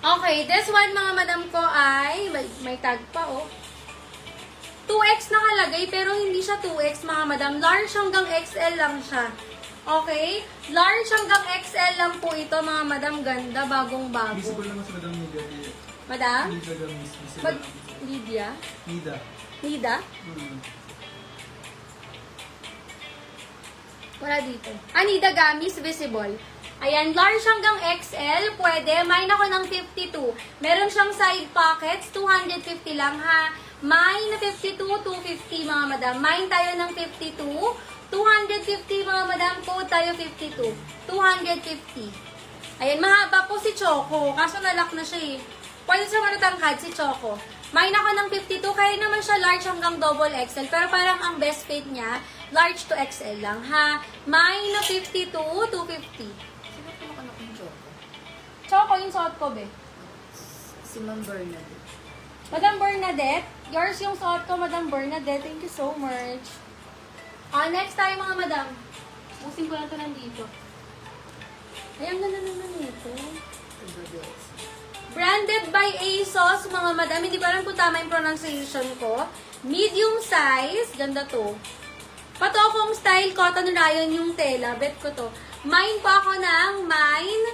Okay, this one mga madam ko ay, may tag pa oh. 2X nakalagay pero hindi siya 2X mga madam. Large hanggang XL lang siya. Okay? Large hanggang XL lang po ito mga madam. Ganda, bagong bago. Visible naman sa Madam Nida. Madam? Nida Gamis. Visible. Lydia? Nida. Nida? Wala dito. Nida Gamis, visible. Ayan, large hanggang XL, pwede. Mine ako ng 52. Meron siyang side pockets, 250 lang ha. Mine 52, 250 mga madam. Mine tayo ng 52, 250 mga madam. Code tayo 52, 250. Ayan, mahaba po si Choco. Kaso nalock na siya eh. Pwede siya matatangkad si Choco. Mine ako ng 52, kaya naman siya large hanggang double XL. Pero parang ang best fit niya, large to XL lang ha. Mine 52, 250. Choco yung suot ko, be. Si Ma'am Bernadette. Madam Bernadette, yours yung suot ko, Madam Bernadette. Thank you so much. Next tayo mga madam. Busin ko lang ito nandito. Ayan, ganda naman ito. Branded by ASOS, mga madam. Hindi pa alam kung tama yung pronunciation ko. Medium size. Ganda to. Patokong style cotton rayon yung tela. Bet ko to. Mine po ako ng Mine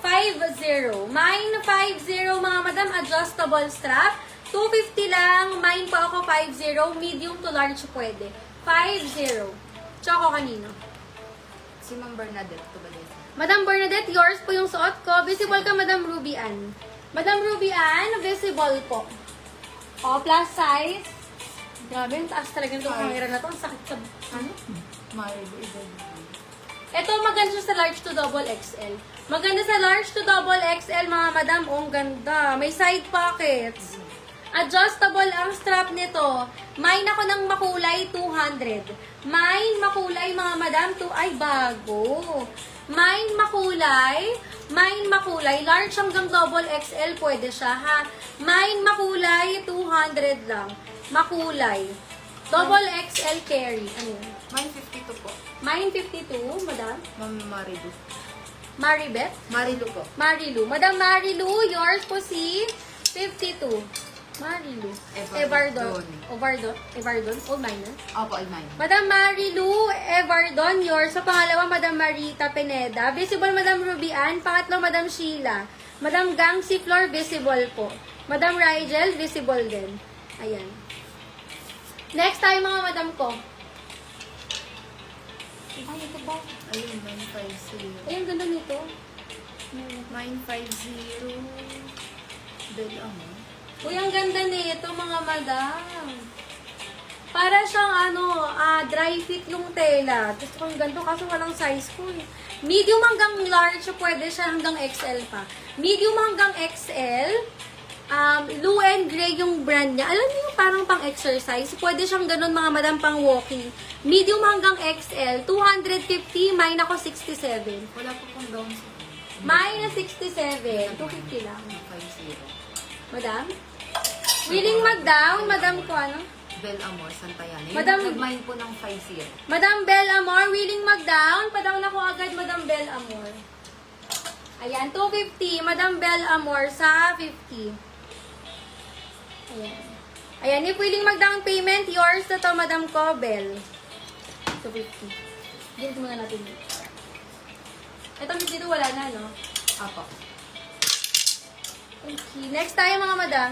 50. Mine 50, mga madam. Adjustable strap. 250 lang. Mine po ako 50. Medium to large pwede. 50. Choco kanino? Si Ma'am Bernadette. Ito ba din? Madam Bernadette, yours po yung suot ko. Visible ka, Madam Ruby Ann. Madam Ruby Ann, visible po. O, plus size. Grabe, yung taas talaga itong camera na to. Ang sakit sa... Ano? Maribo, iba. Ito, maganda siya sa large to double XL. Maganda sa large to double XL, mga madam. Oh, ang ganda. May side pockets. Adjustable ang strap nito. Mine ako ng makulay, 200. Mine makulay, mga madam, ay bago. Mine makulay, large hanggang double XL, pwede siya, ha? Mine makulay, 200 lang. Makulay. Double XL carry. Ano yun? Mine 52 po. Mine 52, madam. Ma'am Marilu. Maribeth? Marilu po. Marilu. Madam Marilu, yours po si 52. Marilu. Evardon. Evardon? Old minor? Opo, mine. Madam Marilu, Evardon, yours. Sa pangalawa, Madam Marita Pineda. Visible, Madam Ruby Ann. Pangatlo, Madam Sheila. Madam Gangsi Flor, visible po. Madam Rigel, visible din. Ayan. Next tayo, mga madam ko. Ay, ito ba? Ayun, mine 50. Ayun, ganda nito. Mine 50. Bel Amo. Uy, ang ganda nito, mga madam. Para siyang dry fit yung tela. Gusto kong ganito kaso walang size ko eh. Medium hanggang large, pwede siya hanggang XL pa. Medium hanggang XL, Lou and Grey yung brand niya. Alam niyo yung parang pang-exercise. Pwede siyang ganun, mga madam, pang walking. Medium hanggang XL, 250, mine ako 67. Wala po pong down sa... Mine na 67, 250 lang. 50. Madam? Willing mag-down, madam ko ano? Bel Amor, Santayana. Madam- Yung mine po ng 50. Madam Bel Amor, willing mag-down? Padaw na ko agad, Madam Bel Amor. Ayan, 250. Madam Bel Amor sa 50. Ayan. Ayan, if willing mag-down payment, yours na to, Madam ko, Bel. 250. Dito muna natin dito. Ito, dito wala na, no? Apo. Okay. Next tayo, mga madam.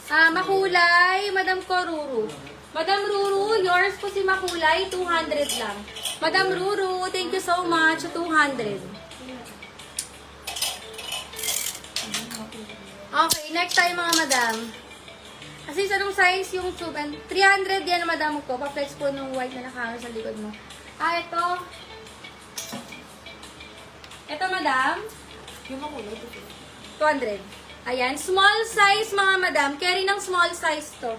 Makulay, Madam ko, Ruru. Madam Ruru, yours po si Makulay, 200 lang. Madam Ruru, thank you so much, 200. Okay, next tayo, mga madam. Kasi anong size yung tube? 300 yan, madam ko. Pa-flex po nung white na nakahangar sa likod mo. Ito. Ito, madam. Yung makulay po. 200. Ayan. Small size, mga madam. Carry ng small size to.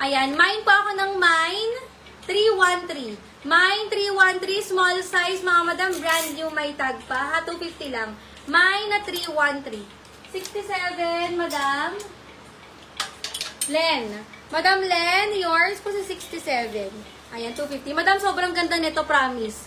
Ayan. Mine po ako ng Mine 313. Mine 313. Small size, mga madam. Brand new, may tag pa. 250 lang. Mine na 313. 67, madam. Len. Madam Len, yours po si 67. Ayan, 250. Madam, sobrang ganda nito, promise.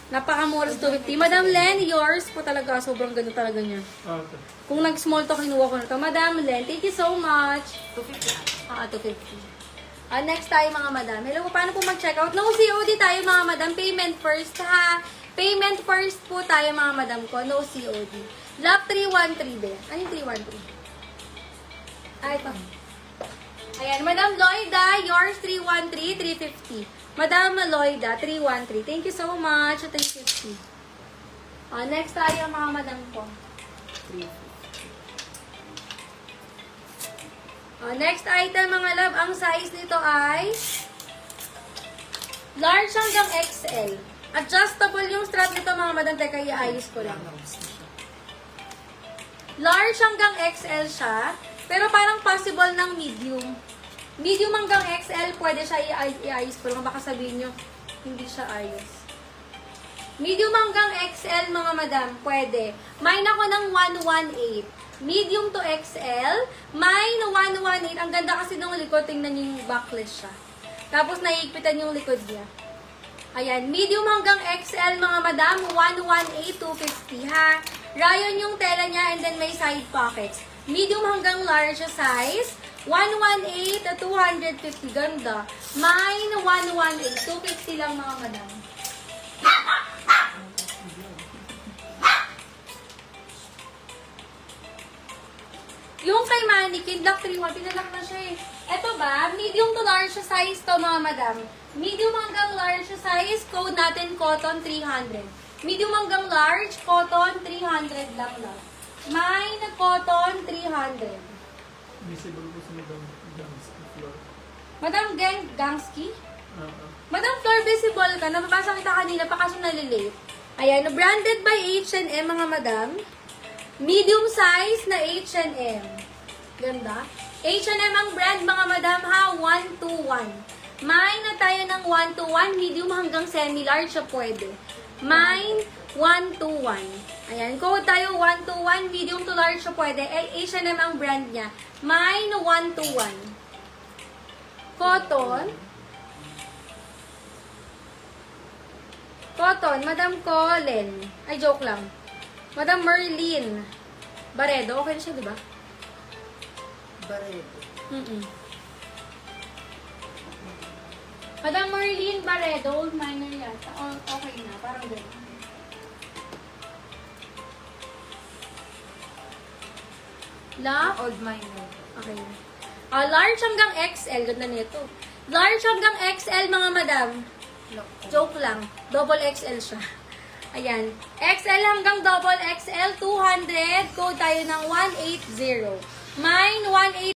Napakamura sa 250. Madam Len, yours po talaga. Sobrang ganda talaga niya. Ah, okay. Kung nag-small to, kinuha ko na to. Madam Len, thank you so much. 250 ata. 250. Next tayo mga madam. Hello po, paano po mag-checkout? No COD tayo mga madam. Payment first ha. Payment first po tayo mga madam ko. No COD. Love 313 be. Ano yung 313? Ay, pa. Ayan, Madam Loida, yours 313, 350. Madam Loida, 313. Thank you so much. 350. Next tayo mga madam ko. 350. Next item mga love, ang size nito ay large hanggang XL. Adjustable yung strap nito mga madam. Teka, iayos ko lang. Large hanggang XL siya, pero parang possible ng medium. Medium hanggang XL, pwede siya iayos ko lang. Baka sabihin nyo, hindi siya ayos. Medium hanggang XL mga madam, pwede. Mine ako ng 118. Medium to XL, mine 118. Ang ganda kasi ng likod, tingnan nyo yung backless siya. Tapos naiigpitan yung likod niya. Ayan, medium hanggang XL mga madam, 118, 250 ha. Rayon yung tela niya and then may side pockets. Medium hanggang large size, 118 to 250. Ganda. Mine, 118, 250 lang mga madam. Yung kay Mannequin, Black 3-1, pinalak na siya eh. Eto ba, medium to large size to mga madam. Medium hanggang large size, code natin cotton 300. Medium hanggang large, cotton 300 lang lang. Mine, cotton 300. Visible po sa Madam Gangsky floor. Madam Gangsky? Ah, Madam Floor, visible ka. Nababasa kita kanina pa kasi nalilate. Ayan, branded by H&M mga madam. Medium size na H&M. Ganda. H&M ang brand mga madam ha, 121. Mine na tayo ng 121, medium hanggang semi-large siya pwede. Mine, 121. Ayan, code tayo 121, medium to large siya pwede. H&M ang brand niya. Mine, 121. Cotton. Cotton, Madam Colin. Ay, joke lang. Madam Merlin. Baredo, okay na siya, di ba? Barreto. Madam Merlin Baredo, old minor yata. Oh, okay na, parang gano'n. La? Old minor. Okay na. Large hanggang XL, ganda nito. Large hanggang XL, mga madam. Joke lang. Double XL siya. Ayan. XL hanggang double XL, 200. Code tayo ng 180. Mine, 180.